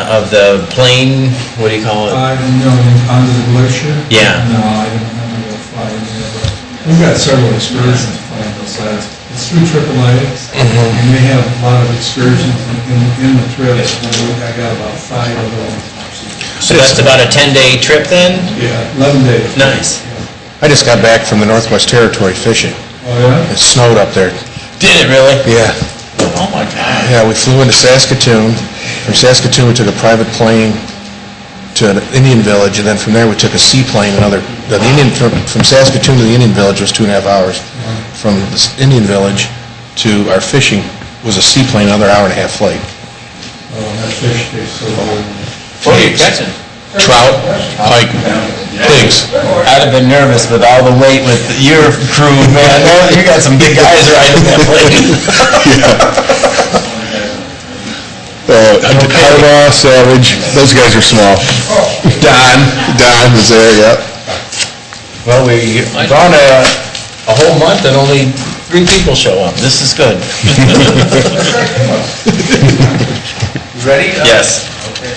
of the plane, what do you call it? No, under the glacier? Yeah. No, I don't go flying there, but we've got several excursions flying those sides. It's through AAA, and they have a lot of excursions in the trips. I got about 5 of them. So that's about a 10-day trip then? Yeah, 11 days. Nice. I just got back from the Northwest Territory fishing. Oh, yeah? It snowed up there. Did it really? Yeah. Oh my God. Yeah, we flew into Saskatoon. From Saskatoon, we took a private plane to an Indian village, and then from there we took a seaplane. From Saskatoon to the Indian village was 2.5 hours. From this Indian village to our fishing was a seaplane, another 1.5-hour flight. Oh, that fish tastes so good. What are you catching? Trout, pike, pigs. I'd have been nervous with all the weight with your crew, man. You got some big guys riding that plane. Harbaugh, Savage, those guys are small. Don was there, yep. Well, we've gone a whole month and only 3 people show up. This is good. Ready? Yes. Okay.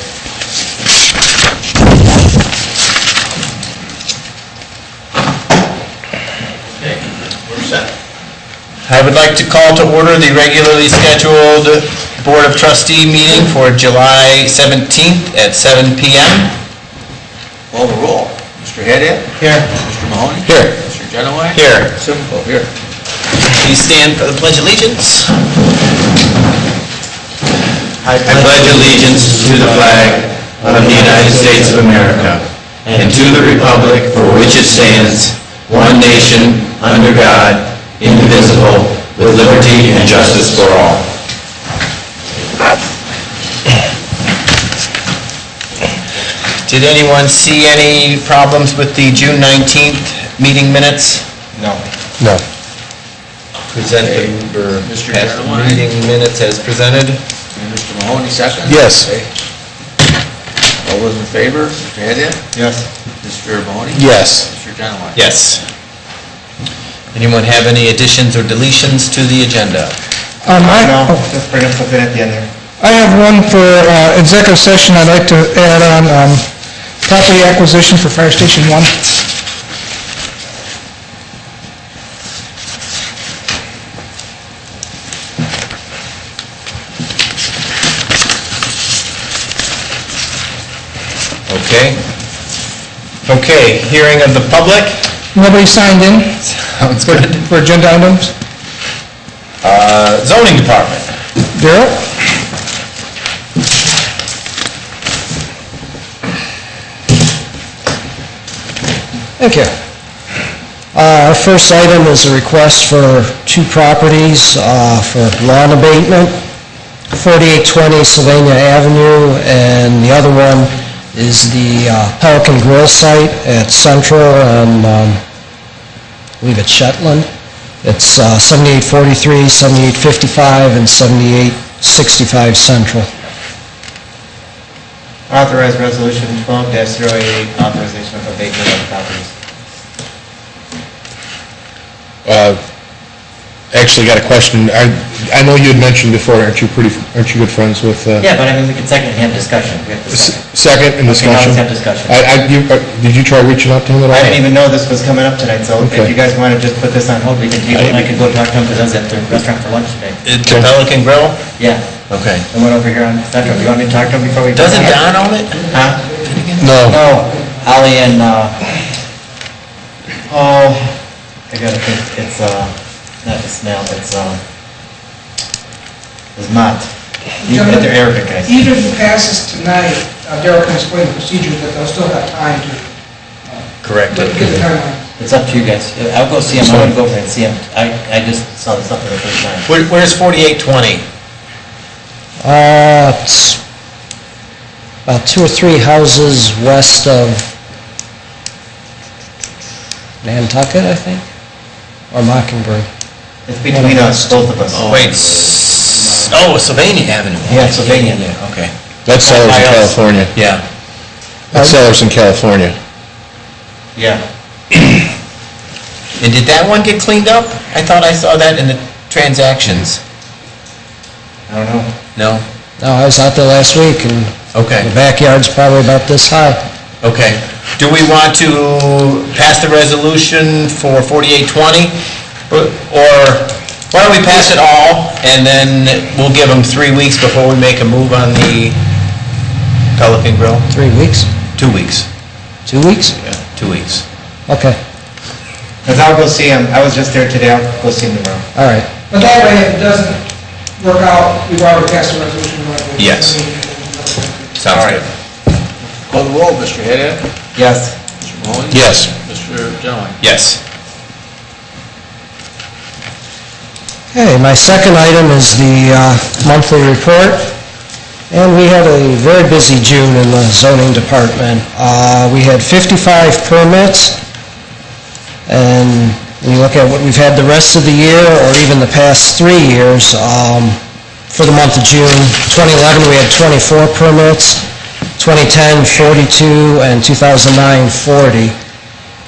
Okay, we're set. I would like to call to order the regularly scheduled Board of Trustee meeting for July 17th at 7 p.m. Call the roll. Mr. Haddad? Here. Mr. Mahoney? Here. Mr. Genoway? Here. Simcoe, here. Please stand for the Pledge of Allegiance. I pledge allegiance to the flag of the United States of America and to the republic for which it stands, one nation, under God, indivisible, with liberty and justice for all. Did anyone see any problems with the June 19th meeting minutes? No. No. Present the Mr. past Genoway? meeting minutes as presented. And Mr. Mahoney, second? Yes. Okay. All those in favor? Mr. Haddad? Yes. Mr. Mahoney? Yes. Mr. Genoway? Yes. Anyone have any additions or deletions to the agenda? Just bring up something at the end there. I have one for executive session. I'd like to add on property acquisition for Fire Station 1. Okay. Okay, hearing of the public. Nobody signed in Sounds good. for agenda items? Zoning department. Darrell? Thank you. Our first item is a request for 2 properties for lawn abatement, 4820 Sylvania Avenue, and the other one is the Pelican Grill site at Central and I believe it's Shetland. It's 7843, 7855, and 7865 Central. Authorized Resolution 12-088, authorization of abatement of properties. Actually got a question. I know you had mentioned before, aren't you good friends with... Yeah, but I mean, we can second and have discussion. We have to second. Second and discussion? Okay, now let's have discussion. Did you try reaching out to him at all? I didn't even know this was coming up tonight, so Okay. if you guys want to just put this on hold, we can table it, and I can go talk to him, because I was at the restaurant for lunch today. The Pelican Grill? Yeah, Okay. I went over here on Central. You want me to talk to him before we... Doesn't Don own it? Huh? No. No, Ollie and, I gotta think, it's, not Ismail, it's Mott. At their Arabic guys. Even if it passes tonight, Darrell can explain the procedure, but they'll still have time to Correct get the it. timeline. It's up to you guys. I'll go see him, I want to go over there and see him. I just saw this up for the first time. Where's 4820? It's about 2 or 3 houses west of Nantucket, I think, or Mockingbird. It's between us, both of us. Wait, Sylvania Avenue. Yeah, Sylvania. Yeah, okay. That's Sellers in California. Yeah. That's Sellers in California. Yeah. And did that one get cleaned up? I thought I saw that in the transactions. I don't know. No? No, I was out there last week, and Okay, The backyard's probably about this high. okay. Do we want to pass the resolution for 4820? Or why don't we pass it all, and then we'll give them 3 weeks before we make a move on the Pelican Grill? 3 weeks? 2 weeks. 2 weeks? Yeah, 2 weeks. Okay, Because I'll go see him, I was just there today, I'll go see him tomorrow. all right. But that way, if it doesn't work out, we've already passed the resolution. Right? Yes. Sounds good. Call the roll, Mr. Haddad? Yes. Mr. Mahoney? Yes. Mr. Genowine? Yes. Okay, my second item is the monthly report, and we had a very busy June in the zoning department. We had 55 permits, and when you look at what we've had the rest of the year, or even the past 3 years, for the month of June, 2011, we had 24 permits, 2010, 42, and 2009, 40.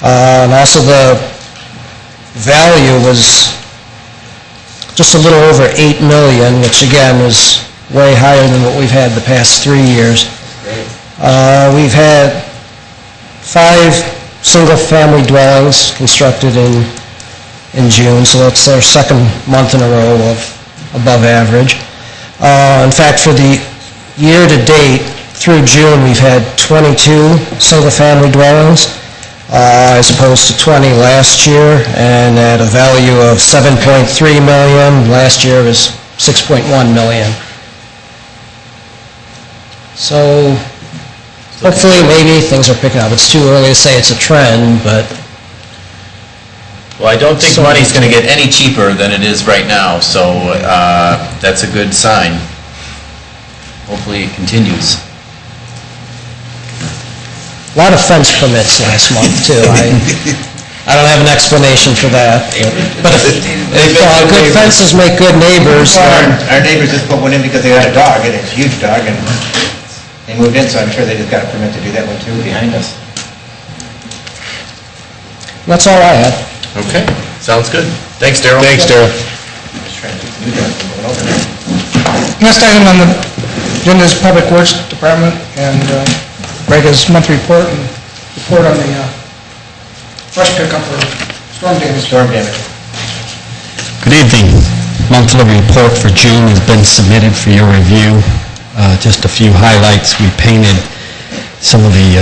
And also the value was just a little over 8 million, which again was way higher than what we've had the past 3 years. We've had 5 single-family dwellings constructed in June, so that's our second month in a row of above average. In fact, for the year-to-date, through June, we've had 22 single-family dwellings, as opposed to 20 last year, and at a value of 7.3 million. Last year was 6.1 million. So hopefully, maybe things are picking up. It's too early to say it's a trend, but Well, I don't think money's going to get any cheaper than it is right now, so that's a good sign. Hopefully it continues. a lot of fence permits last month, too. I don't have an explanation for that. But if good fences make good neighbors, then Our neighbors just put one in because they had a dog, and it's a huge dog, and they moved in, so I'm sure they just got a permit to do that one too, behind us. that's all I had. Okay, sounds good. Thanks, Darrell. Thanks, Darrell. Just trying to keep the new dog from going over there. Next item on the agenda is Public Works Department, and Rega's monthly report, and report on the brush pickup or storm damage. Storm damage. Good evening. Monthly report for June has been submitted for your review. Just a few highlights. We painted some of the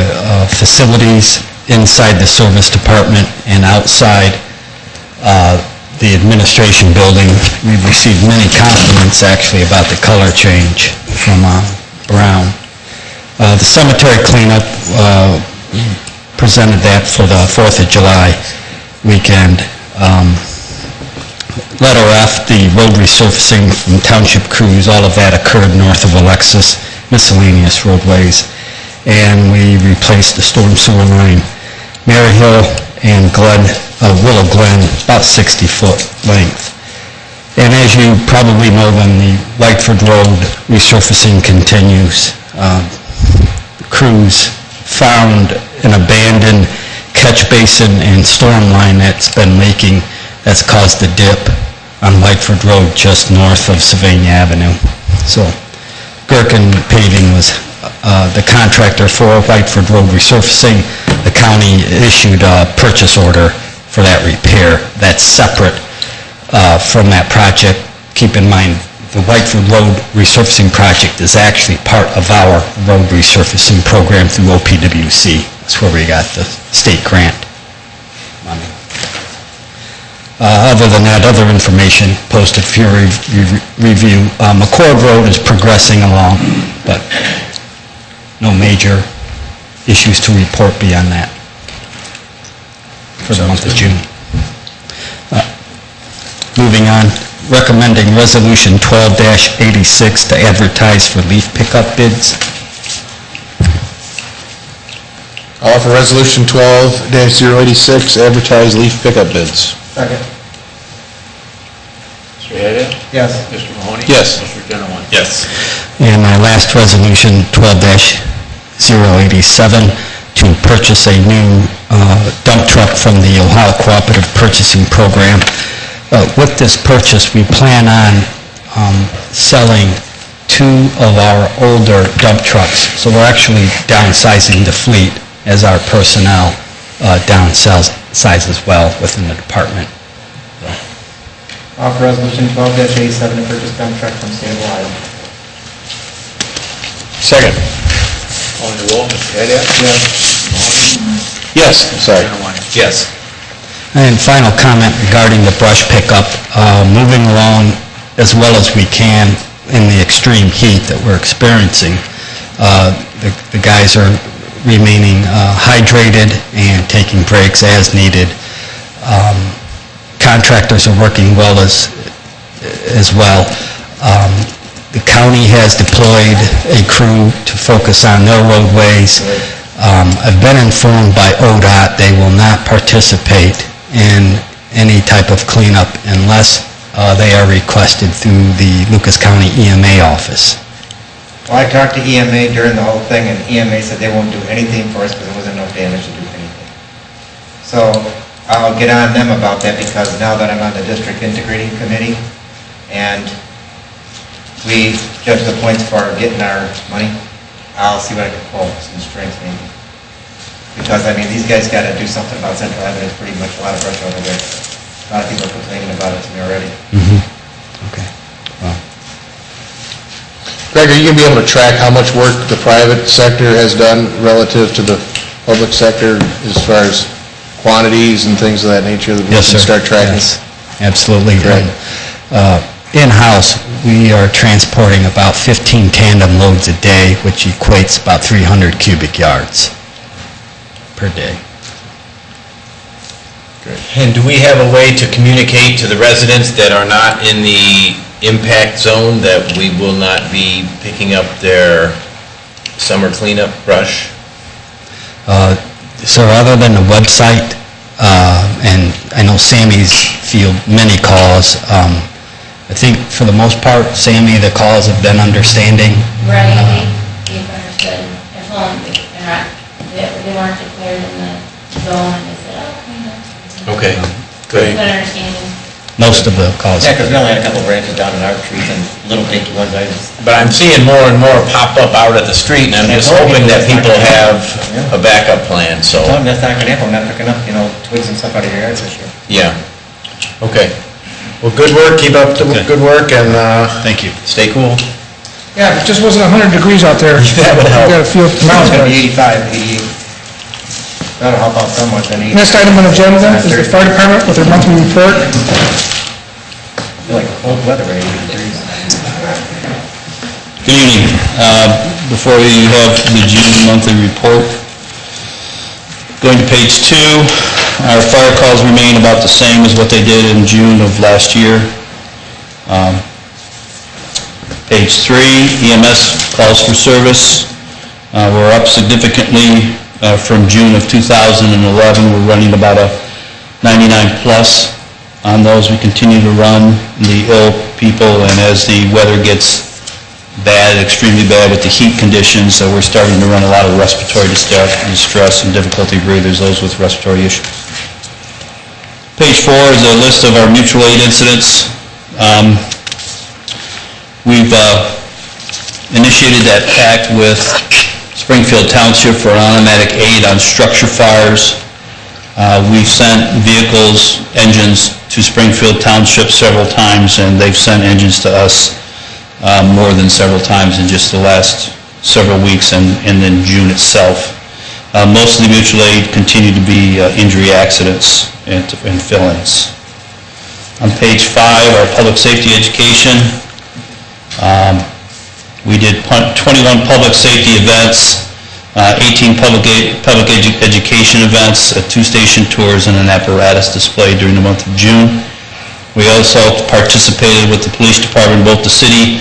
facilities inside the service department and outside the administration building. We've received many compliments actually about the color change from brown. The cemetery cleanup, presented that for the 4th of July weekend. Letter F, the road resurfacing from township crews, all of that occurred north of Alexis, miscellaneous roadways, and we replaced the storm sewer line. Mary Hill and Willow Glen, about 60-foot length. And as you probably know, then the Whiteford Road resurfacing continues. The crews found an abandoned catch basin and storm line that's been leaking. That's caused a dip on Whiteford Road just north of Sylvania Avenue. So Gherkin Paving was the contractor for Whiteford Road resurfacing. The county issued a purchase order for that repair. That's separate from that project. Keep in mind, the Whiteford Road resurfacing project is actually part of our road resurfacing program through OPWC. That's where we got the state grant money. Other than that, other information posted for your review. McCord Road is progressing along, but no major issues to report beyond that for the month of June. Moving on, recommending Resolution 12-86 to advertise for leaf pickup bids. I'll offer Resolution 12-086, advertise leaf pickup bids. Second. Mr. Haddad? Yes. Mr. Mahoney? Yes. Mr. Genowine? Yes. And my last resolution, 12-087, to purchase a new dump truck from the Ohio Cooperative Purchasing Program. With this purchase, we plan on selling 2 of our older dump trucks. So we're actually downsizing the fleet as our personnel downsize as well within the department. Offer resolution 12-87 to purchase dump truck from state of Ohio. Second. On the roll, Mr. Hedia? Yes, sorry. Yes. And final comment regarding the brush pickup, moving along as well as we can in the extreme heat that we're experiencing. The guys are remaining hydrated and taking breaks as needed. Contractors are working well as well. The county has deployed a crew to focus on their roadways. I've been informed by ODOT they will not participate in any type of cleanup unless they are requested through the Lucas County EMA office. Well, I talked to EMA during the whole thing, and EMA said they won't do anything for us because there wasn't enough damage to do anything. So I'll get on them about that, because now that I'm on the district integrating committee, and we judge the points for getting our money, I'll see what I can pull, some strings maybe. Because, I mean, these guys got to do something about Central Avenue. It's pretty much a lot of brush over there. A lot of people are complaining about it to me already. Okay. Well, Greg, are you going to be able to track how much work the private sector has done relative to the public sector as far as quantities and things of that nature that we yes, can sir. start tracking? Yes, absolutely. Great. In-house, we are transporting about 15 tandem loads a day, which equates about 300 cubic yards per day. And do we have a way to communicate to the residents that are not in the impact zone that we will not be picking up their summer cleanup brush? So other than the website, and I know Sammy's field many calls, I think for the most part, Sammy, the calls have been understanding. Right, they've understood. I told them they weren't declared in the zone, and they said, oh, clean up. Okay, They've great. been understanding. Most of the calls. Yeah, because we only had a couple branches down in our trees, and little dinky ones, I just... But I'm seeing more and more pop up out at the street, and I'm just hoping that people have a backup plan, so, Tell them that's not gonna happen, I'm not picking up, twigs and stuff out of your yards this year. yeah. Okay. Well, good work, keep up the good work, and Thank you. stay cool. Yeah, if it just wasn't 100 degrees out there, That would help. we got a few Now miles. it's gonna be 85, 88. That'll help out somewhat, then 80. Next item on the agenda is the fire department with their monthly report. Like cold weather, right, 80 degrees. Good evening. Before you have the June monthly report, going to page 2, our fire calls remain about the same as what they did in June of last year. Page 3, EMS calls for service. We're up significantly from June of 2011. We're running about a 99 plus on those. We continue to run the ill people, and as the weather gets bad, extremely bad with the heat conditions, so we're starting to run a lot of respiratory distress and difficulty breathers, those with respiratory issues. Page 4 is a list of our mutual aid incidents. We've initiated that pact with Springfield Township for an automatic aid on structure fires. We've sent vehicles, engines to Springfield Township several times, and they've sent engines to us more than several times in just the last several weeks and in June itself. Most of the mutual aid continue to be injury accidents and fill-ins. On page 5, our public safety education. We did 21 public safety events, 18 public education events, 2 station tours, and an apparatus display during the month of June. We also participated with the police department, both the city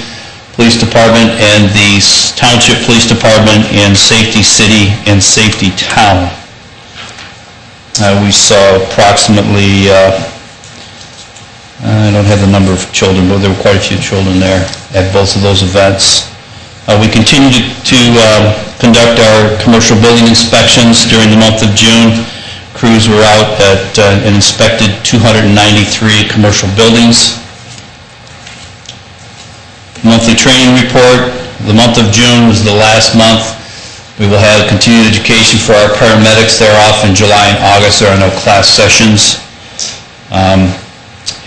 police department and the township police department, in Safety City and Safety Town. We saw approximately, I don't have the number of children, but there were quite a few children there at both of those events. We continue to conduct our commercial building inspections during the month of June. Crews were out and inspected 293 commercial buildings. Monthly and training report. The month of June was the last month. We will have continued education for our paramedics. They're off in July and August. There are no class sessions.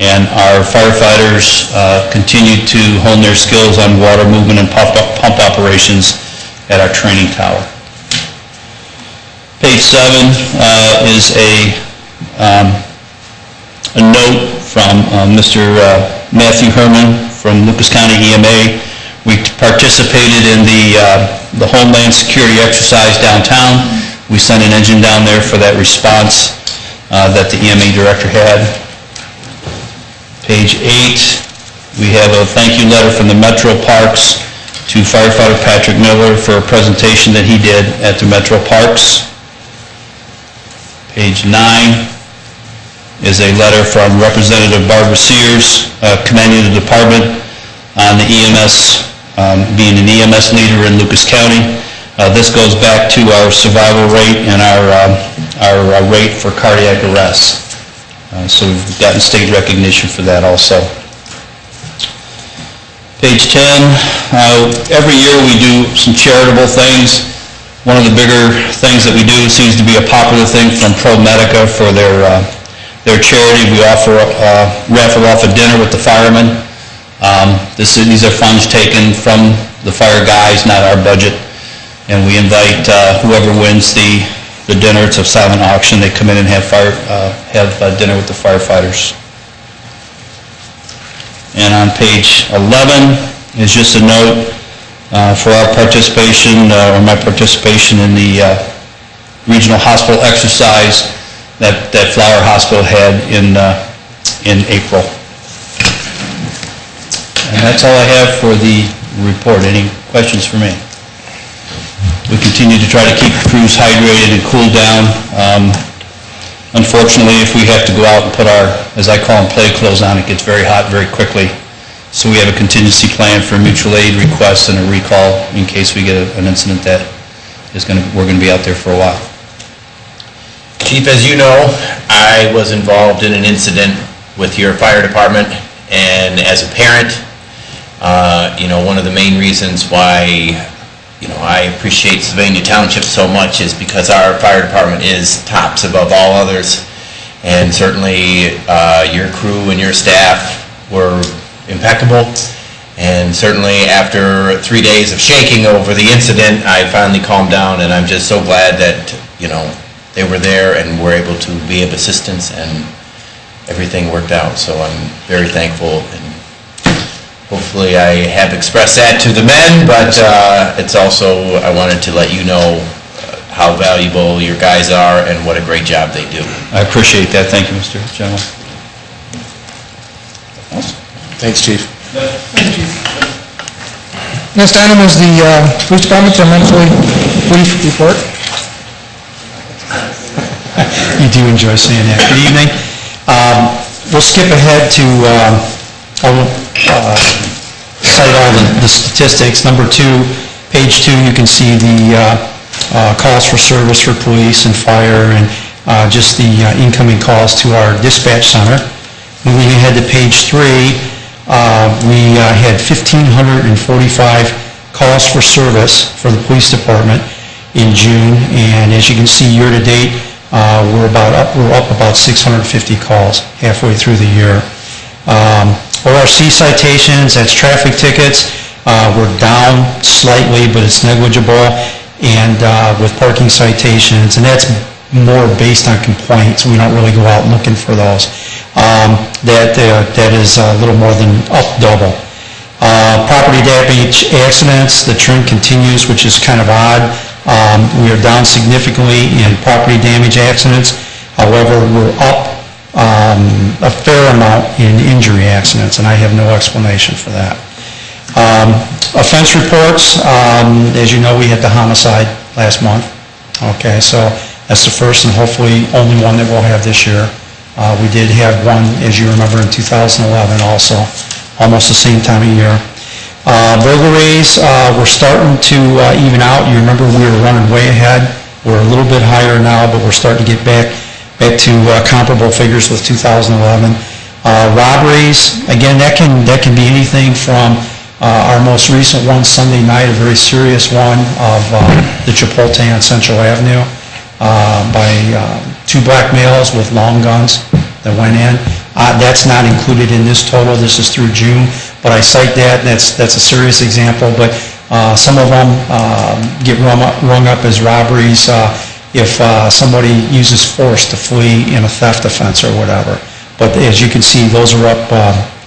And our firefighters continue to hone their skills on water movement and pump operations at our training tower. Page 7 is a note from Mr. Matthew Herman from Lucas County EMA. We participated in the Homeland Security exercise downtown. We sent an engine down there for that response that the EMA director had. Page 8, we have a thank you letter from the Metro Parks to firefighter Patrick Miller for a presentation that he did at the Metro Parks. Page 9 is a letter from Representative Barbara Sears commending the department on the EMS, being an EMS leader in Lucas County. This goes back to our survival rate and our rate for cardiac arrest. So we've gotten state recognition for that also. Page 10, every year we do some charitable things. One of the bigger things that we do seems to be a popular thing from ProMedica for their charity. We raffle off a dinner with the firemen. These are funds taken from the fire guys, not our budget. And we invite whoever wins the dinner. It's a silent auction. They come in and have dinner with the firefighters. And on page 11 is just a note for our participation, or my participation in the regional hospital exercise that Flower Hospital had in April. And that's all I have for the report. Any questions for me? We continue to try to keep the crews hydrated and cool down. Unfortunately, if we have to go out and put our, as I call them, play clothes on, it gets very hot very quickly. So we have a contingency plan for mutual aid requests and a recall in case we get an incident that we're going to be out there for a while. Chief, as you know, I was involved in an incident with your fire department, and as a parent, one of the main reasons why I appreciate Sylvania Township so much is because our fire department is tops above all others, and certainly your crew and your staff were impeccable, and certainly after 3 days of shaking over the incident, I finally calmed down, and I'm just so glad that, they were there and were able to be of assistance, and everything worked out, so I'm very thankful. And hopefully I have expressed that to the men, but it's also, I wanted to let you know how valuable your guys are and what a great job they do. I appreciate that. Thank you, Mr. General. Thanks, Chief. Next item is the police department, their monthly brief report. You do enjoy saying that. Good evening. We'll skip ahead to, I won't cite all the statistics. Number 2, page 2, you can see the calls for service for police and fire, and just the incoming calls to our dispatch center. Moving ahead to page 3, we had 1,545 calls for service for the police department in June, and as you can see, year to date, we're up about 650 calls halfway through the year. ORC citations, that's traffic tickets, we're down slightly, but it's negligible, and with parking citations, and that's more based on complaints. We don't really go out looking for those. That is a little more than up double. Property damage accidents, the trend continues, which is kind of odd. We are down significantly in property damage accidents. However, we're up a fair amount in injury accidents, and I have no explanation for that. Offense reports, as you know, we had the homicide last month. Okay, so that's the first and hopefully only one that we'll have this year. We did have one, as you remember, in 2011 also, almost the same time of year. Burglaries, we're starting to even out. You remember we were running way ahead. We're a little bit higher now, but we're starting to get back to comparable figures with 2011. Robberies, again, that can be anything from Our most recent one, Sunday night, a very serious one of the Chipotle on Central Avenue by two black males with long guns that went in. That's not included in this total. This is through June, but I cite that. That's a serious example, but some of them get rung up as robberies if somebody uses force to flee in a theft offense or whatever. But as you can see, those are up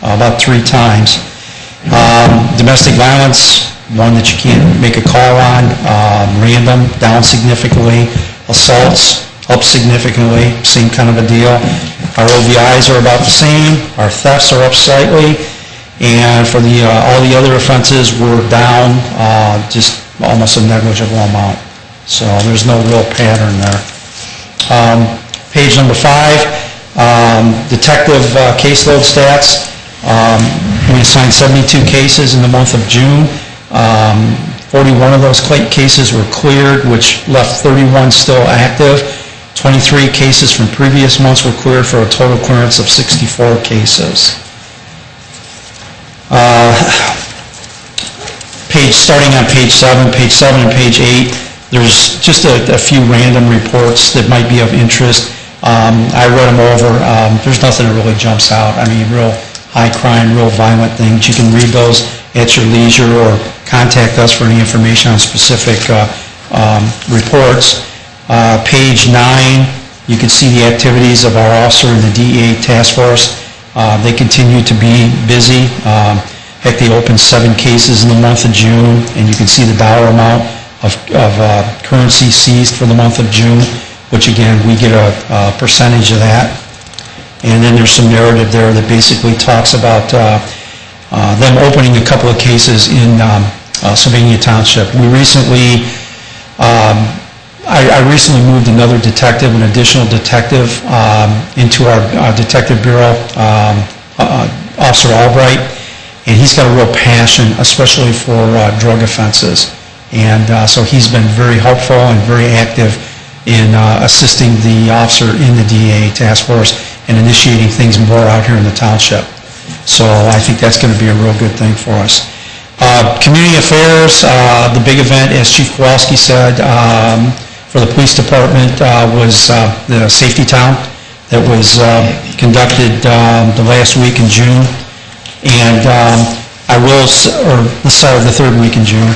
about 3 times. Domestic violence, one that you can't make a call on, random, down significantly. Assaults, up significantly, same kind of a deal. Our OVIs are about the same, our thefts are up slightly, and for all the other offenses, we're down just almost a negligible amount. So there's no real pattern there. Page number 5, detective caseload stats. We assigned 72 cases in the month of June. 41 of those cases were cleared, which left 31 still active. 23 cases from previous months were cleared for a total clearance of 64 cases. Starting on page 7 and page 8, there's just a few random reports that might be of interest. I read them over. There's nothing that really jumps out. I mean, real high crime, real violent things. You can read those at your leisure or contact us for any information on specific reports. Page 9, you can see the activities of our officer in the DEA task force. They continue to be busy. Heck, they opened 7 cases in the month of June, and you can see the dollar amount of currency seized for the month of June, which again, we get a percentage of that. And then there's some narrative there that basically talks about them opening a couple of cases in Sylvania Township. We recently, I recently moved another detective, an additional detective, into our Detective Bureau, Officer Albright, and he's got a real passion, especially for drug offenses. And so he's been very helpful and very active in assisting the officer in the DEA task force and initiating things more out here in the township. So I think that's going to be a real good thing for us. Community affairs, the big event, as Chief Kowalski said, for the police department was the Safety Town that was conducted the last week in June. And the third week in June.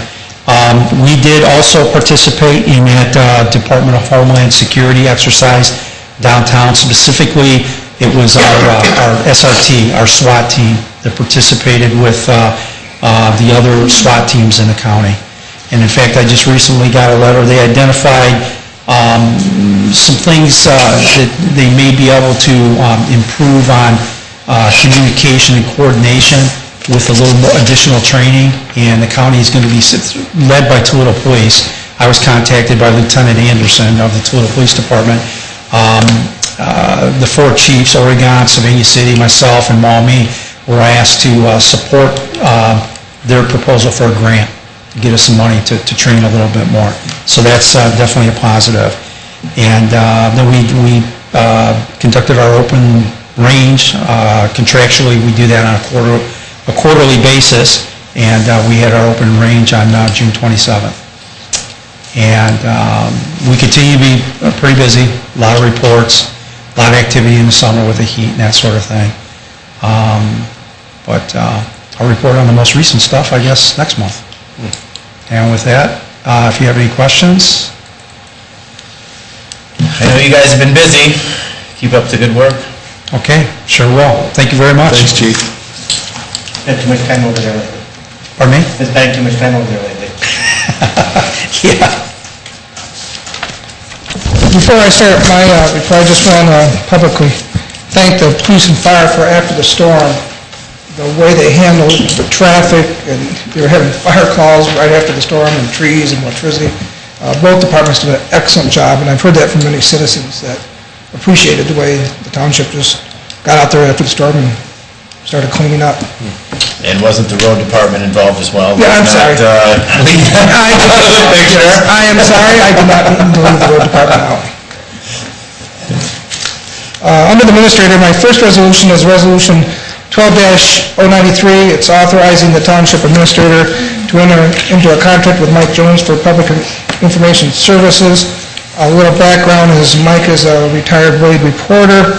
We did also participate in that Department of Homeland Security exercise downtown. Specifically, it was our SRT, our SWAT team, that participated with the other SWAT teams in the county. And in fact, I just recently got a letter. They identified some things that they may be able to improve on communication and coordination with a little more additional training, and the county is going to be led by Toledo Police. I was contacted by Lieutenant Anderson of the Toledo Police Department. The 4 chiefs, Oregon, Sylvania City, myself, and Maumee, were asked to support their proposal for a grant to get us some money to train a little bit more. So that's definitely a positive. And then we conducted our open range. Contractually, we do that on a quarterly basis, and we had our open range on June 27th. And we continue to be pretty busy, a lot of reports, a lot of activity in the summer with the heat and that sort of thing. But I'll report on the most recent stuff, I guess, next month. And with that, if you have any questions. I know you guys have been busy. Keep up the good work. Okay, sure will. Thank you very much. Thanks, Chief. Spent too much time over there lately. Pardon me? Been spending too much time over there lately. Yeah. Before I start my report, I just want to publicly thank the police and fire for after the storm, the way they handled the traffic, and they were having fire calls right after the storm, and trees and electricity. Both departments did an excellent job, and I've heard that from many citizens that appreciated the way the township just got out there after the storm and started cleaning up. And wasn't the road department involved as well? Yeah, I'm sorry. Leave that out of the picture. I am sorry, I did not mean to leave the road department out. Under the administrator, my first resolution is Resolution 12-093, it's authorizing the township administrator to enter into a contract with Mike Jones for public information services. A little background is Mike is a retired Wade reporter.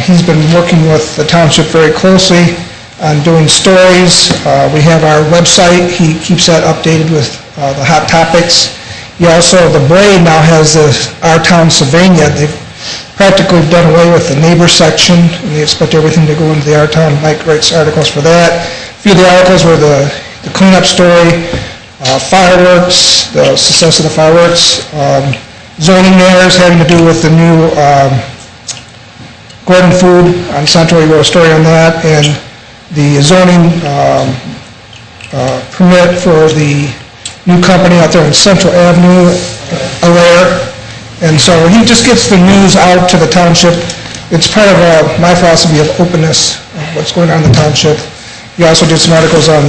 He's been working with the township very closely on doing stories. We have our website. He keeps that updated with the hot topics. He also, the Braid now has Our Town Sylvania. They've practically done away with the neighbor section, and they expect everything to go into the Our Town. Mike writes articles for that. A few of the articles were the cleanup story, fireworks, the success of the fireworks, zoning matters having to do with the new Gordon Food on Central. He wrote a story on that, and the zoning permit for the new company out there on Central Avenue, Alaire. And so he just gets the news out to the township. It's part of my philosophy of openness, of what's going on in the township. He also did some articles on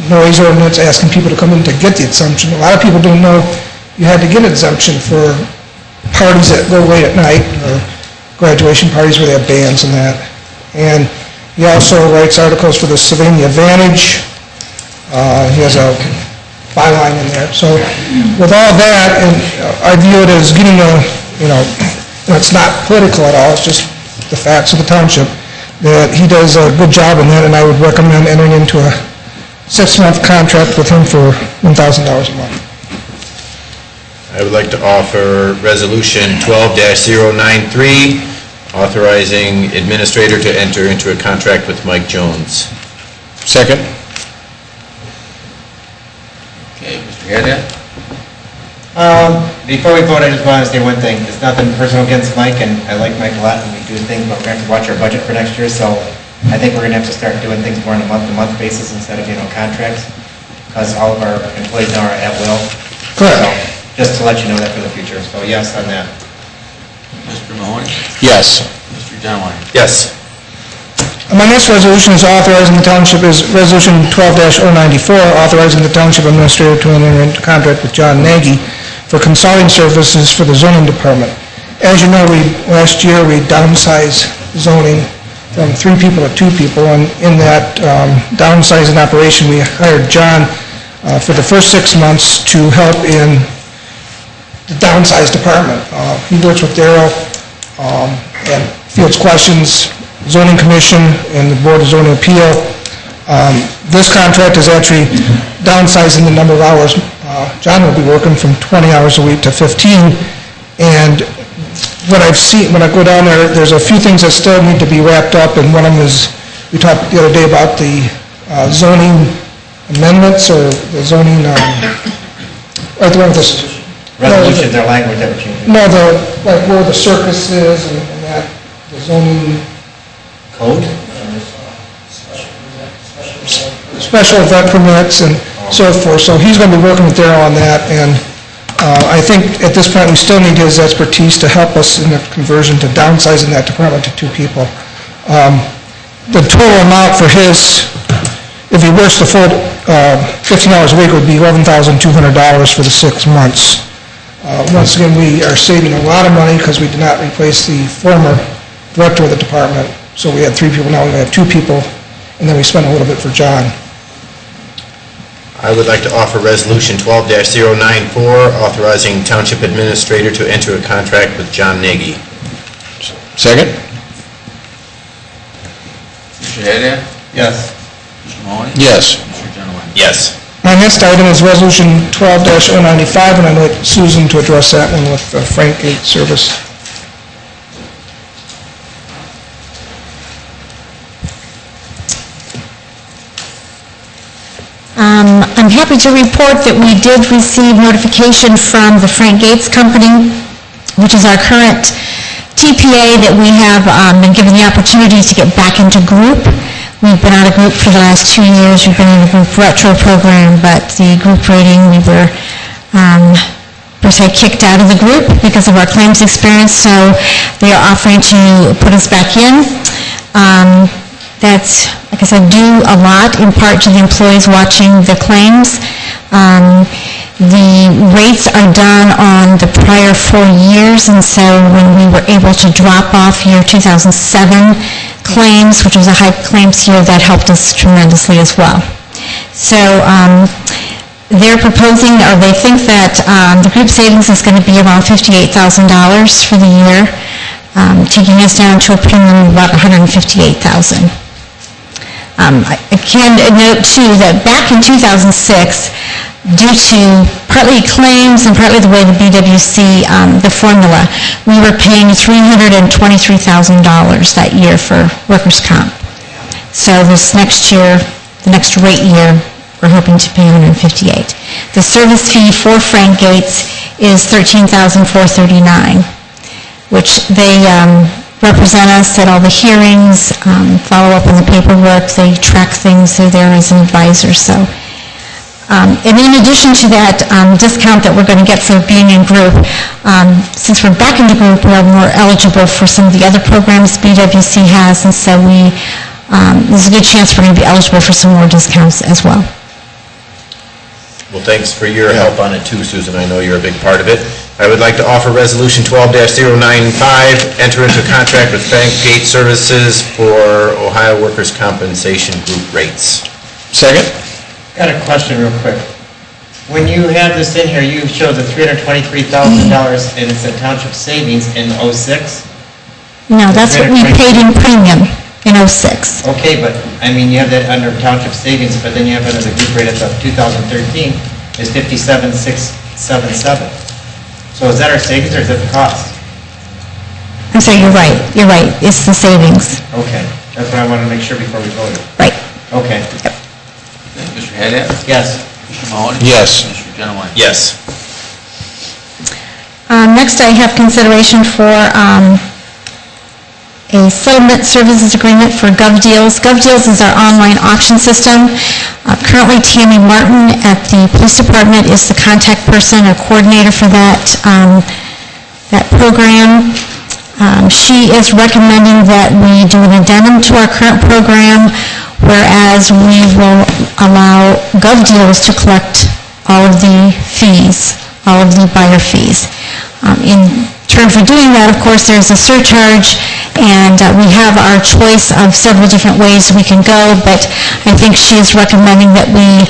noise ordinance, asking people to come in to get the exemption. A lot of people didn't know you had to get an exemption for parties that go late at night, or graduation parties where they have bands and that. And he also writes articles for the Sylvania Advantage. He has a byline in there. So with all that, and I view it as getting it's not political at all, it's just the facts of the township, that he does a good job in that, and I would recommend entering into a 6-month contract with him for $1,000 a month. I would like to offer Resolution 12-093, authorizing administrator to enter into a contract with Mike Jones. Second? Okay, Mr. Haddad? Before we vote, I just want to say one thing. It's nothing personal against Mike, and I like Mike a lot, and we do things, but we're going to have to watch our budget for next year, so I think we're going to have to start doing things more on a month-to-month basis instead of, contracts, because all of our employees now are at will. Correct. So, just to let you know that for the future. So yes on that. Mr. Mahoney? Yes. Mr. Genowine? Yes. My next resolution is authorizing the township, is Resolution 12-094, authorizing the township administrator to enter into contract with John Nagy for consulting services for the zoning department. As you know, last year we downsized zoning from 3 people to 2 people, and in that downsizing operation, we hired John for the first 6 months to help in the downsized department. He works with Darrell and fields questions, zoning commission, and the board of zoning appeal. This contract is actually downsizing the number of hours. John will be working from 20 hours a week to 15, and what I've seen, when I go down there, there's a few things that still need to be wrapped up, and one of them is, we talked the other day about the zoning amendments, or the zoning, right there with this. Resolutions, their language that we're changing. No, like where the circus is and that, the zoning. Code? Special event permits and so forth, so he's going to be working with Darrell on that, and I think at this point we still need his expertise to help us in the conversion to downsizing that department to 2 people. The total amount for his, if he works the full 15 hours a week, would be $11,200 for the 6 months. Once again, we are saving a lot of money because we did not replace the former director of the department. So we had 3 people, now we have 2 people, and then we spent a little bit for John. I would like to offer Resolution 12-094, authorizing township administrator to enter a contract with John Nagy. Second? Mr. Haddad? Yes. Mr. Mahoney? Yes. Mr. Genowine? Yes. My next item is Resolution 12-095, and I'd like Susan to address that one with the Frank Gate service. I'm happy to report that we did receive notification from the Frank Gates Company, which is our current TPA, that we have been given the opportunity to get back into group. We've been out of group for the last 2 years. We've been in the group retro program, but the group rating, we were per se kicked out of the group because of our claims experience, so they are offering to put us back in. That's, like I said, due a lot in part to the employees watching the claims. The rates are done on the prior 4 years, and so when we were able to drop off year 2007 claims, which was a high claims year, that helped us tremendously as well. So they're proposing, or they think that the group savings is going to be around $58,000 for the year, taking us down to a premium of about $158,000. I can note, too, that back in 2006, due to partly claims and partly the way the BWC, the formula, we were paying $323,000 that year for workers' comp. So this next year, the next rate year, we're hoping to pay $158,000. The service fee for Frank Gates is $13,439, which they represent us at all the hearings, follow up on the paperwork, they track things, they're there as an advisor, so. And in addition to that discount that we're going to get for being in group, since we're back in the group, we're more eligible for some of the other programs BWC has, and so there's a good chance we're going to be eligible for some more discounts as well. Well, thanks for your help on it too, Susan. I know you're a big part of it. I would like to offer Resolution 12-095, enter into a contract with Frank Gates Services for Ohio Workers' Compensation Group rates. Second? Got a question real quick. When you have this in here, you show the $323,000 and it's a township savings in '06? No, that's what we paid in premium in '06. Okay, but, I mean, you have that under township savings, but then you have another group rate of 2013 is 57,677. So is that our savings or is that the cost? I'm sorry, you're right, it's the savings. Okay, that's what I wanted to make sure before we voted. Right. Okay. Mr. Haddad? Yes. Mr. Mahoney? Yes. Mr. Genowine? Yes. Next, I have consideration for a settlement services agreement for GovDeals. GovDeals is our online auction system. Currently, Tammy Martin at the police department is the contact person or coordinator for that program. She is recommending that we do an addendum to our current program, whereas we will allow GovDeals to collect all of the fees, all of the buyer fees. In turn for doing that, of course, there's a surcharge, and we have our choice of several different ways we can go, but I think she is recommending that we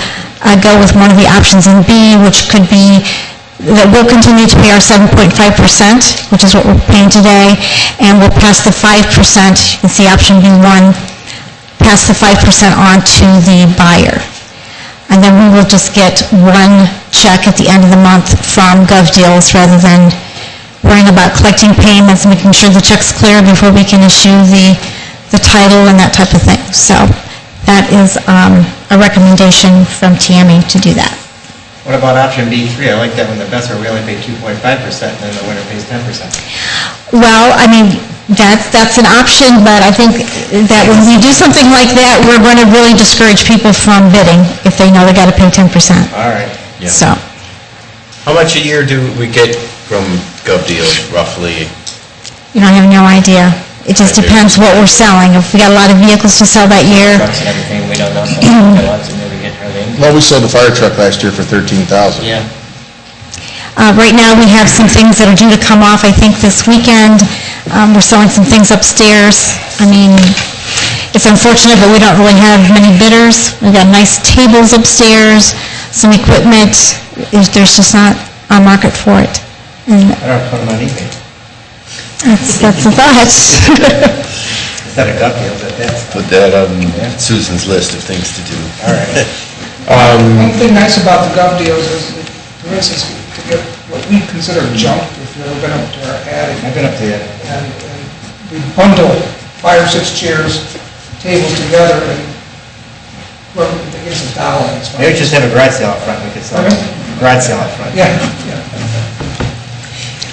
go with one of the options in B, which could be that we'll continue to pay our 7.5%, which is what we're paying today, and we'll pass the 5%, it's the option B1, pass the 5% on to the buyer. And then we will just get one check at the end of the month from GovDeals rather than worrying about collecting payments and making sure the check's clear before we can issue the title and that type of thing. So that is a recommendation from Tammy to do that. What about option B3? I like that one the best, where we only pay 2.5% and then the winner pays 10%. Well, I mean, that's an option, but I think that when we do something like that, we're going to really discourage people from bidding if they know they got to pay 10%. All right. Yeah. So, How much a year do we get from GovDeals, roughly? you know, I have no idea. It just depends what we're selling. If we got a lot of vehicles to sell that year, Trucks and everything, we don't know, so we got lots of maybe get hardly anything. Well, we sold the fire truck last year for $13,000. Yeah. right now we have some things that are due to come off, I think, this weekend. We're selling some things upstairs. I mean, it's unfortunate, but we don't really have many bidders. We've got nice tables upstairs, some equipment. There's just not a market for it. And I don't put them on eBay. that's the thought. Instead of GovDeals, at that. Put that on Susan's list of things to do. All right. One thing nice about the GovDeals is, for instance, to get what we consider junk, if you've ever been up to our attic, I've been up to that. and we bundle 5 or 6 chairs, tables together, and, well, I guess $1. It's fine. Maybe just have a garage sale out front, we could sell. Okay. Garage sale out front. Yeah.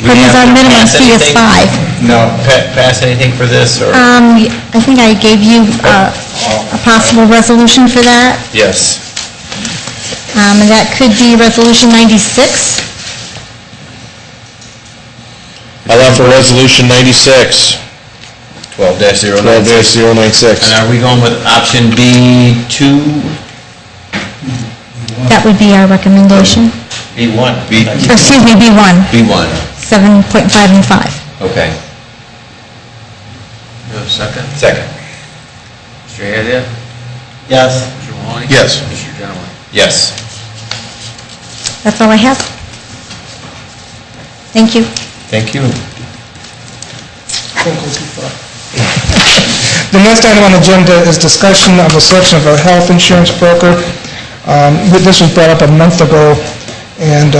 Because our minimum fee is 5. No. Pass anything for this, or? I think I gave you a possible resolution for that. Yes. And that could be Resolution 96. I'll offer Resolution 96, 12-096. 12-096. And are we going with option B2? That would be our recommendation. B1. Excuse me, B1, B1. 7.5 and 5. Okay. You have a second? Second. Mr. Haddad? Yes. Mr. Mahoney? Yes. Mr. Genoway? Yes. That's all I have. Thank you. Thank you. Don't go too far. The next item on the agenda is discussion of a selection of a health insurance broker. This was brought up a month ago, and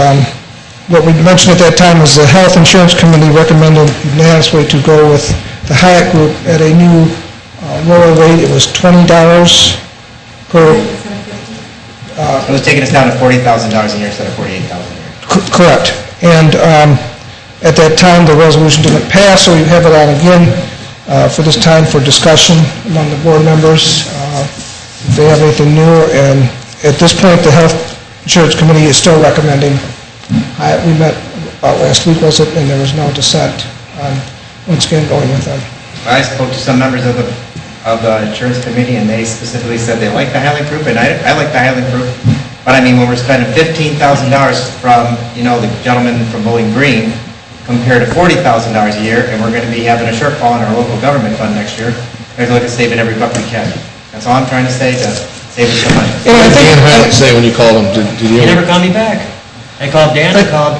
what we mentioned at that time was the Health Insurance Committee recommended unanimously to go with the Hyatt Group at a new lower rate. It was $20 per... It was taking us down to $40,000 a year instead of $48,000 a year. Correct. And at that time, the resolution didn't pass, so we have it on again for this time for discussion among the board members. If they have anything new, and at this point, the Health Insurance Committee is still recommending. We met about last week, was it, and there was no dissent on, once again, going with them. I spoke to some members of the insurance committee, and they specifically said they like the Highland Group, and I like the Highland Group. But I mean, when we're spending $15,000 from, the gentleman from Bowling Green, compared to $40,000 a year, and we're going to be having a shortfall in our local government fund next year, we have to look at saving every buck we can. That's all I'm trying to say, to save us some money. And I What did Dan think, Hyatt say when you called him? Did He you... never called me back. I called Dan, I called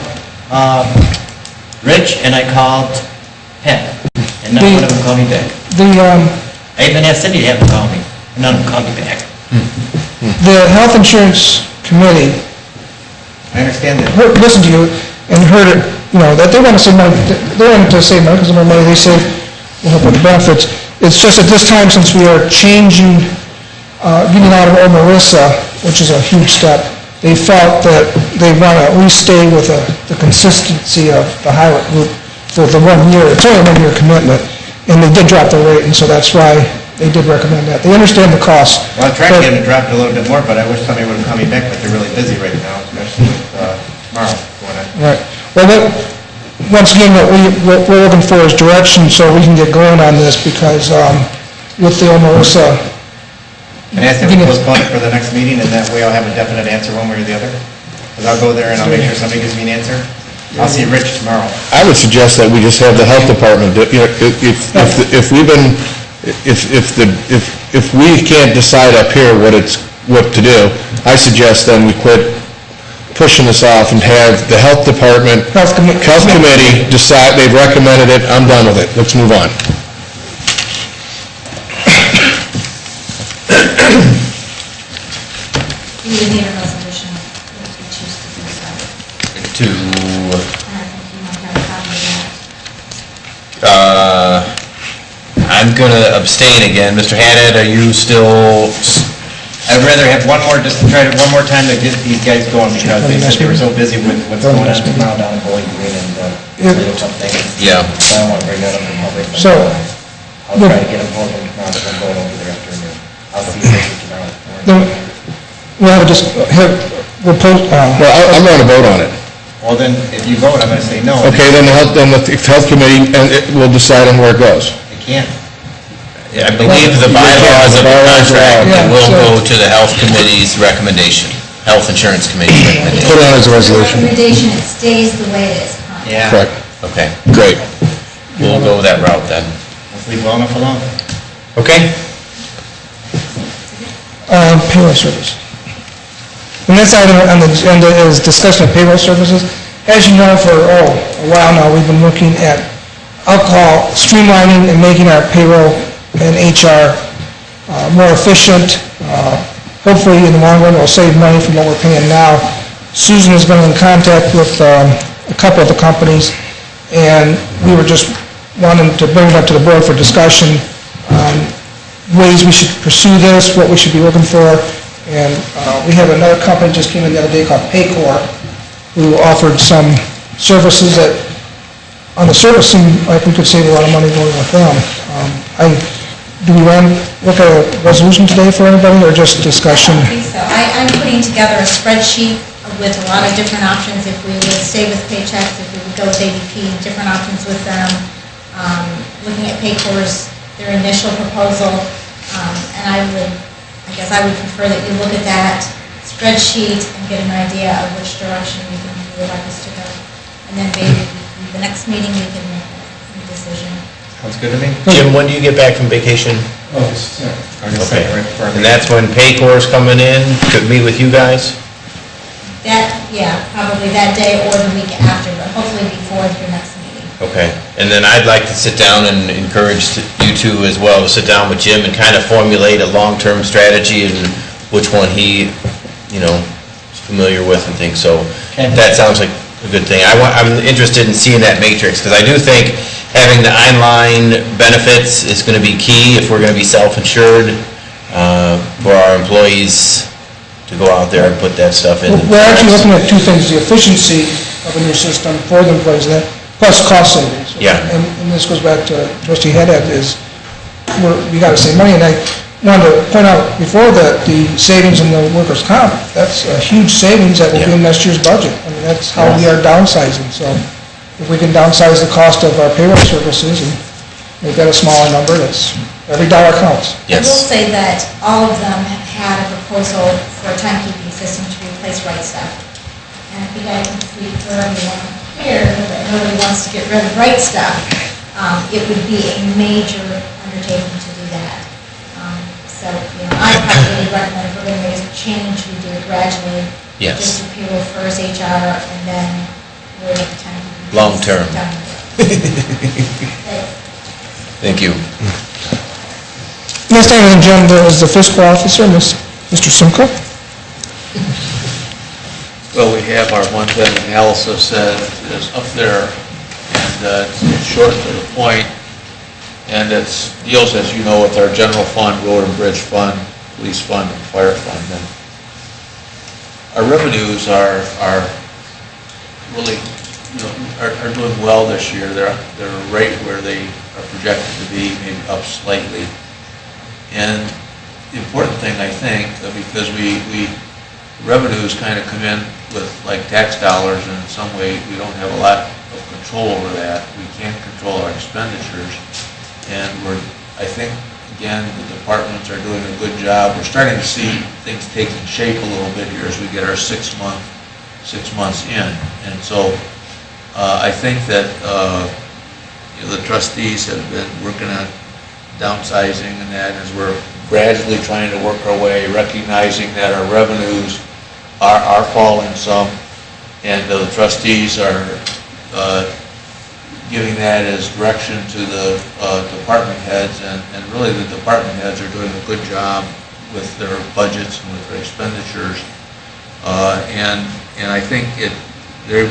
Rich, and I called Penn, and none one of them called me back. I even asked Cindy to have them call me, and none of them called me back. the Health Insurance Committee I understand that. listened to you and heard it, that they want to save money, they want to save money, because the more money they save will help with the benefits. It's just at this time, since we are changing, getting out of Omarissa, which is a huge step, they felt that they want to at least stay with the consistency of the Highland Group for the 1 year. It's only a 1 year commitment, and they did drop the rate, and so that's why they did recommend that. They understand the cost. Well, I tried to get them to drop it a little bit more, but I wish somebody would have called me back, but they're really busy right now, especially with tomorrow going on. Right. Well, once again, what we're looking for is direction so we can get going on this, because with the Omarissa, Can I ask them to postpone it for the next meeting, and that way I'll have a definite answer one way or the other? Because I'll go there and I'll make sure somebody gives me an answer. I'll see Rich tomorrow. I would suggest that we just have the health department, if we can't decide up here what to do, I suggest then we quit pushing this off and have the health department, health committee decide, they've recommended it, I'm done with it, let's move on. You would need a resolution if you choose to do so. To, And I think you might have a copy of that. I'm going to abstain again. Mr. Haddad, are you still... I'd rather have one more, just to try it one more time to get these guys going, because they said they were so busy with what's going on tomorrow down in Bowling Green and little something. Yeah. So I don't want to bring that up in public. but, So- I'll try to get them hold them tomorrow, so I'm going over there afternoon. I'll see you later tomorrow. we'll have we'll post, Well, I'm going to vote on it. Well, then, if you vote, I'm going to say no. Okay, then the health committee, and it will decide on where it goes. I can't. I believe the bylaws of the contract Yeah, will so- go to the health committee's recommendation, health insurance committee's recommendation. Put it on as a resolution. Recommendation, it stays the way it is currently. Yeah. Correct. Okay, Great. we'll go that route then. Let's leave well enough alone. Okay? payroll service. The next item on the agenda is discussion of payroll services. As you know, for a while now, we've been looking at alcohol streamlining and making our payroll and HR more efficient. Hopefully, in the long run, it will save money from what we're paying now. Susan has been in contact with a couple of the companies, and we were just wanting to bring it up to the board for discussion on ways we should pursue this, what we should be looking for. And we have another company just came in the other day called Paycor, who offered some services that, on the surface, seemed like we could save a lot of money going with them. Do we want to look at a resolution today for anybody, or just discussion? I don't think so. I'm putting together a spreadsheet with a lot of different options, if we would stay with Paychecks, if we would go with ADP, different options with them, looking at Paycor's, their initial proposal, and I guess I would prefer that you look at that spreadsheet and get an idea of which direction you would like us to go. And then maybe the next meeting, we can make a decision. Sounds good to me. Jim, when do you get back from vacation? August 10th. Okay. And that's when Paycor's coming in to meet with you guys? That, yeah, probably that day or the week after, but hopefully before your next meeting. Okay. And then I'd like to sit down and encourage you two as well, to sit down with Jim and kind of formulate a long-term strategy and which one he, you know, is familiar with and things. So that sounds like a good thing. I'm interested in seeing that matrix, because I do think having the online benefits is going to be key if we're going to be self-insured for our employees to go out there and put that stuff in. We're actually looking at two things, the efficiency of a new system for the employees, plus cost savings. Yeah. And this goes back to Trustee Haddad, is we got to save money, and I wanted to point out before that the savings in the workers' comp, that's a huge savings that will be in next year's budget. I mean, that's how we are downsizing, so if we can downsize the cost of our payroll services and make that a smaller number, that's, every dollar counts. I will say that all of them have had a proposal for a timekeeping system to replace Right Stuff. And if you guys can speak for everyone here that really wants to get rid of Right Stuff, it would be a major undertaking to do that. So, you know, I probably recommend if we're going to make a change, we do it gradually. Yes. Just do payroll first, HR, and then we're at the timekeeping. Long term. Thank you. Next item on the agenda is the fiscal officer, Mr. Simcoe. Well, we have our month-end analysis that is up there, and it's short to the point, and it deals, as you know, with our general fund, road and bridge fund, police fund, and fire fund. And our revenues are really, you know, are doing well this year. They're right where they are projected to be, maybe up slightly. And the important thing, I think, because revenues kind of come in with like tax dollars, and in some way we don't have a lot of control over that. We can't control our expenditures, and I think, again, the departments are doing a good job. We're starting to see things taking shape a little bit here as we get our 6 months in, and so I think that you know, the trustees have been working on downsizing and that, as we're gradually trying to work our way, recognizing that our revenues are falling some, and the trustees are giving that as direction to the department heads, and really the department heads are doing a good job with their budgets and with their expenditures, and I think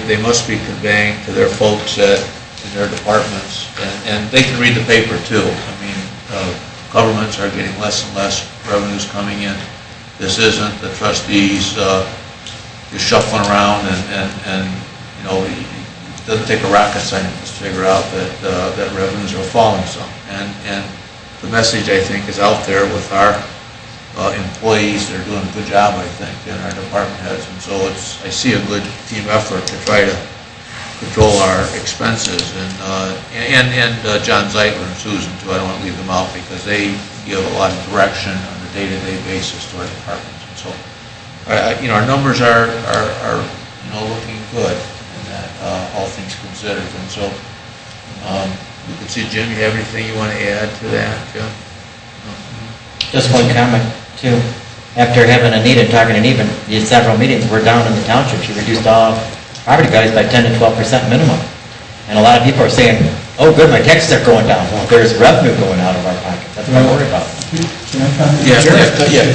they must be conveying to their folks in their departments, and they can read the paper too. I mean, governments are getting less and less revenues coming in. This isn't the trustees just shuffling around, and you know, it doesn't take a rocket scientist to figure out that revenues are falling some. And the message, I think, is out there with our employees. They're doing a good job, I think, and our department heads. And so I see a good team effort to try to control our expenses, and John Zeitler and Susan too. I don't want to leave them out, because they give a lot of direction on a day-to-day basis to our departments. And so, you know, our numbers are you know, looking good, in that all things considered. And so, you can see, Jim, you have anything you want to add to that, Jim? Just one comment too. After having Anita and talking to Anita, in several meetings, we're down in the township. She reduced all property values by 10 to 12% minimum. And a lot of people are saying, oh good, my taxes are going down. Well, there's revenue going out of our pockets. That's what I'm worried about. Can I comment? Yeah, yeah.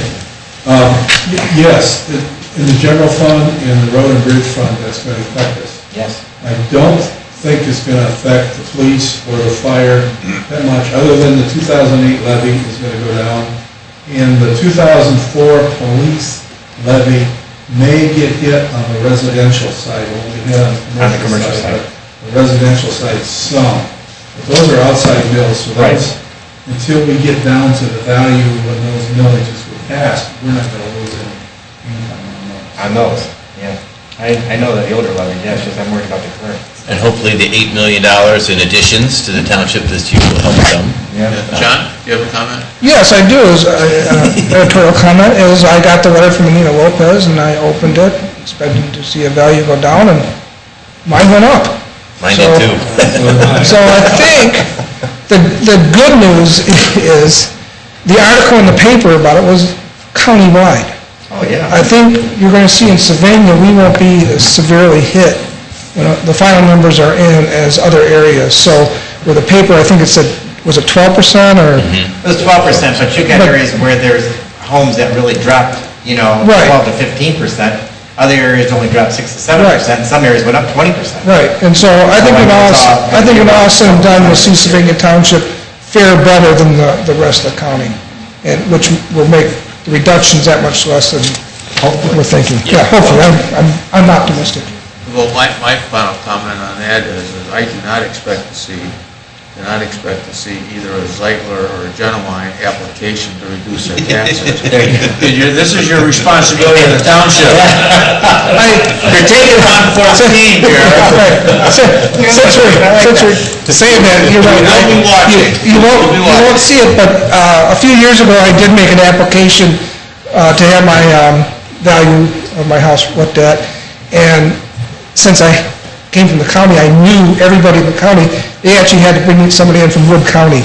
Yes, in the general fund and the road and bridge fund, that's going to affect us. Yes. I don't think it's going to affect the police or the fire that much, other than the 2008 levy is going to go down. And the 2004 police levy may get hit on the residential side, won't get hit on the commercial side. But the residential side, some. But those are outside mills, so that's, until we get down to the value when those millages were passed, we're not going to lose any income on those. Yeah. I know the older levy, yeah, it's just I'm worried about the current. And hopefully the $8 million in additions to the township this year will help some. John, do you have a comment? Yes, I do. Editorial comment is I got the letter from Anita Lopez and I opened it, expecting to see a value go down, and mine went up. Mine did too. So I think the good news is the article in the paper about it was countywide. Oh, yeah. I think you're going to see in Sylvania, we won't be as severely hit when the final numbers are in as other areas. So with the paper, I think it said, was it 12% or? It was 12%, but you got areas where there's homes that really dropped, Right. 12 to 15%. Other areas only dropped 6 to 7%. Some areas went up 20%. Right, and so I think when all said and done, we'll see Sylvania Township fare better than the rest of the county, and which will make the reductions that much less than we're thinking. Yeah, hopefully, I'm optimistic. Well, my final comment on that is I do not expect to see either a Zeitler or a Genuine application to reduce their taxes. This is your responsibility as a township. You're taking on 14 here. Since we're saying that, you're right. I'll be watching. You won't see it, but a few years ago, I did make an application to have my value of my house looked at, and since I came from the county, I knew everybody in the county. They actually had to bring somebody in from Wood County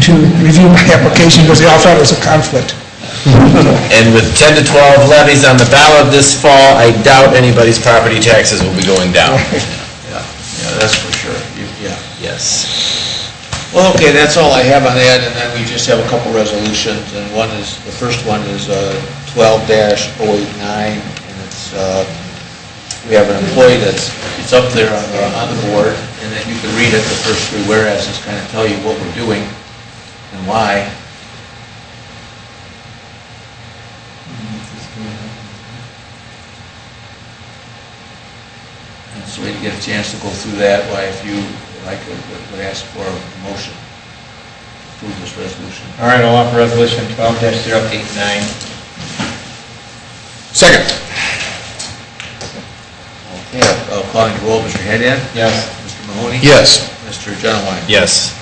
to review my application because they all thought it was a conflict. And with 10 to 12 levies on the ballot this fall, I doubt anybody's property taxes will be going down. Yeah, that's for sure. Yeah. Yes. Well, okay, that's all I have on that, and then we just have a couple resolutions, and the first one is 12-089, and it's, we have an employee it's up there on the board, and then you can read it, the first three whereases kind of tell you what we're doing and why. And so we get a chance to go through that, why if you like, would ask for a motion to approve this resolution. All right, I'll offer resolution 12-089. Second. Okay, calling the roll, Mr. Haddad? Yes. Mr. Mahoney? Yes. Mr. Genowine? Yes.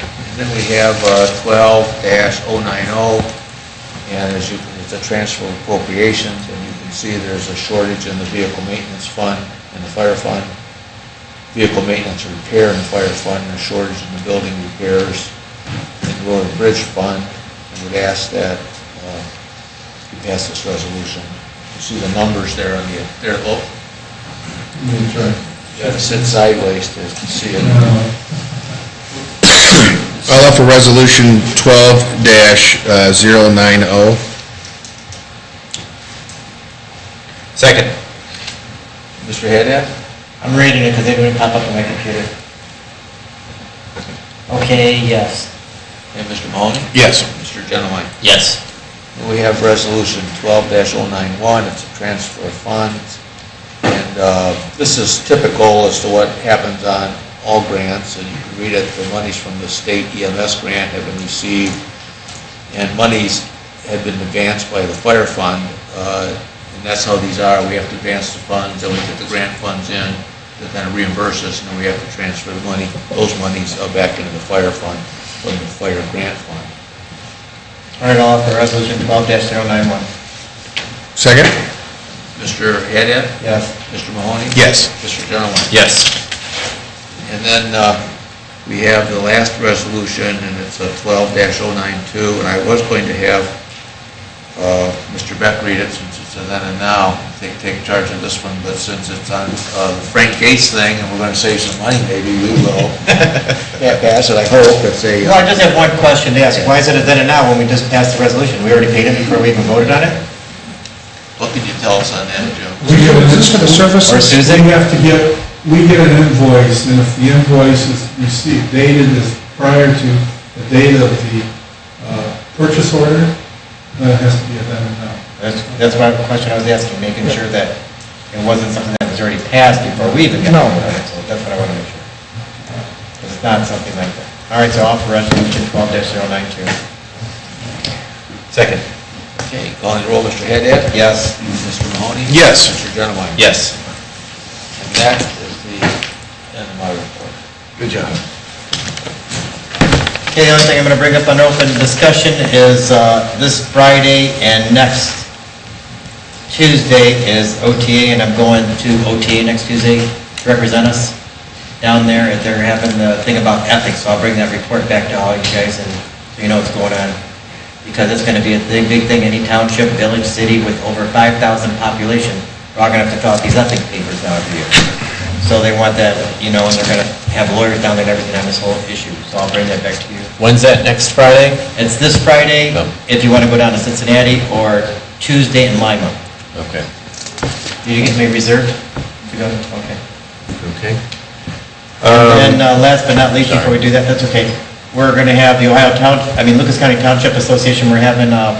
And then we have 12-090, and it's a transfer of appropriations, and you can see there's a shortage in the vehicle maintenance fund and the fire fund. Vehicle maintenance and repair and fire fund, and a shortage in the building repairs and road and bridge fund. I would ask that you pass this resolution. You see the numbers there on there. Let me try. You got to sit sideways to see it. I'll offer resolution 12-090. Second. Mr. Haddad? I'm reading it because it didn't pop up on my computer. Okay, yes. And Mr. Mahoney? Yes. Mr. Genowine? Yes. And we have resolution 12-091, it's a transfer of funds. And this is typical as to what happens on all grants, and you can read it, the monies from the state EMS grant have been received, and monies have been advanced by the fire fund, and that's how these are. We have to advance the funds, and we get the grant funds in, to kind of reimburse us, and then we have to transfer the money, those monies back into the fire fund, from the fire grant fund. All right, I'll offer resolution 12-091. Second? Mr. Haddad? Yes. Mr. Mahoney? Yes. Mr. Genowine? Yes. And then we have the last resolution, and it's a 12-092, and I was going to have Mr. Beck read it, since it's a then and now, take charge of this one, but since it's on the Frank Gates thing, and we're going to save some money, maybe we will pass it, I hope. It's a... Well, I just have one question to ask. Why is it a then and now when we just passed the resolution? We already paid it before we even voted on it? What can you tell us on that, Joe? Is this for the services? Or Susan? We get an invoice, and if the invoice is received, dated as prior to the date of the purchase order, then it has to be a then and now. That's my question I was asking, making sure that it wasn't something that was already passed before we even got No. voted on it. So that's what I want to make sure. It's not something like that. All right, so I'll offer resolution 12-092. Second. Okay, calling the roll, Mr. Haddad? Yes. Mr. Mahoney? Yes. Mr. Genowine? Yes. And that is the end of my report. Good job. Okay, the only thing I'm going to bring up on open discussion is this Friday and next Tuesday is OTA, and I'm going to OTA next Tuesday to represent us down there. They're having the thing about ethics, so I'll bring that report back to all you guys and so you know what's going on. Because it's going to be a big thing. Any township, village, city with over 5,000 population, we're all going to have to fill out these ethics papers now every year. So they want that, and they're going to have lawyers down there and everything on this whole issue. So I'll bring that back to you. When's that, next Friday? It's this Friday, if you want to go down to Cincinnati, or Tuesday in Lima. Okay. Did you get me reserved to go? Okay. Okay. And then last but not least, before we do that, that's okay. We're going to have the Lucas County Township Association, we're having a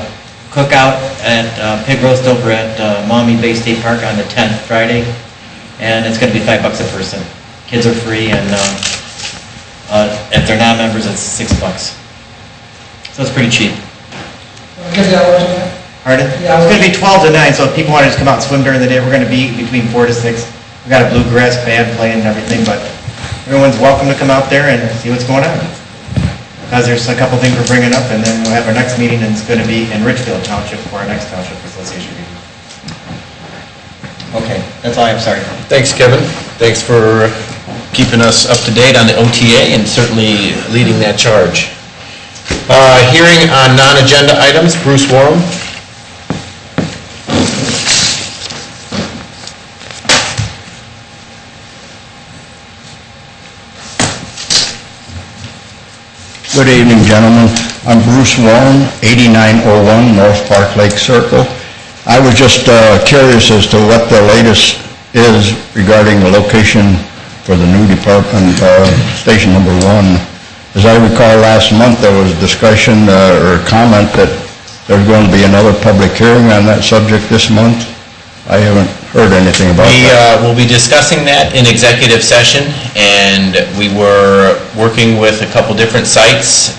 cookout at Pig Roast over at Maumee Bay State Park on the 10th, Friday. And it's going to be $5 a person. Kids are free, and if they're not members, it's $6. So it's pretty cheap. Give the hours again? Pardon? Yeah, It's going to be 12 to 9, so if people want to just come out and swim during the day, we're going to be between 4 to 6. We've got a bluegrass band playing and everything, but everyone's welcome to come out there and see what's going on. Because there's a couple things we're bringing up, and then we'll have our next meeting, and it's going to be in Richfield Township for our next Township Association meeting. Okay, that's all I have, sorry. Thanks, Kevin. Thanks for keeping us up to date on the OTA and certainly leading that charge. Hearing on non-agenda items, Bruce Warren. Good evening, gentlemen. I'm Bruce Warren, 8901 North Park Lake Circle. I was just curious as to what the latest is regarding the location for the new department, station number 1. As I recall, last month there was discussion or comment that there's going to be another public hearing on that subject this month. I haven't heard anything about that. We will be discussing that in executive session, and we were working with a couple different sites.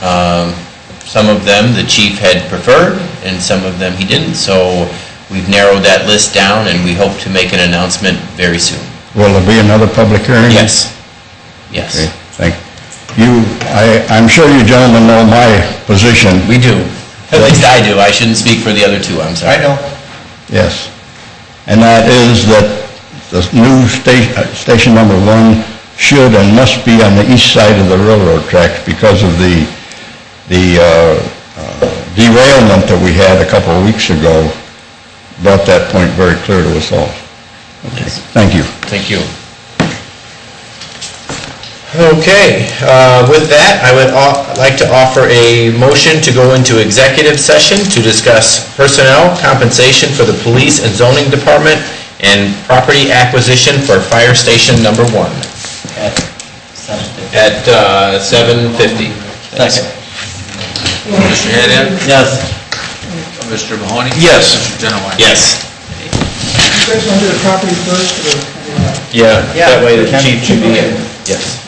Some of them the chief had preferred, and some of them he didn't, so we've narrowed that list down, and we hope to make an announcement very soon. Will there be another public hearing? Yes. Yes. Okay, thank you. I'm sure you gentlemen know my position. We do. At least I do. I shouldn't speak for the other two, I'm sorry. I know. Yes. And that is that the new station number 1 should and must be on the east side of the railroad tracks because of the derailment that we had a couple of weeks ago brought that point very clear to us all. Okay. Thank you. Thank you. Okay, with that, I would like to offer a motion to go into executive session to discuss personnel, compensation for the police and zoning department, and property acquisition for fire station number 1. At 7:50. At 7:50. Second. Mr. Haddad? Yes. Mr. Mahoney? Yes. Mr. Genowine? Yes. You guys want to do the property first, or? Yeah, Yeah. that way the chief should be in. Yes.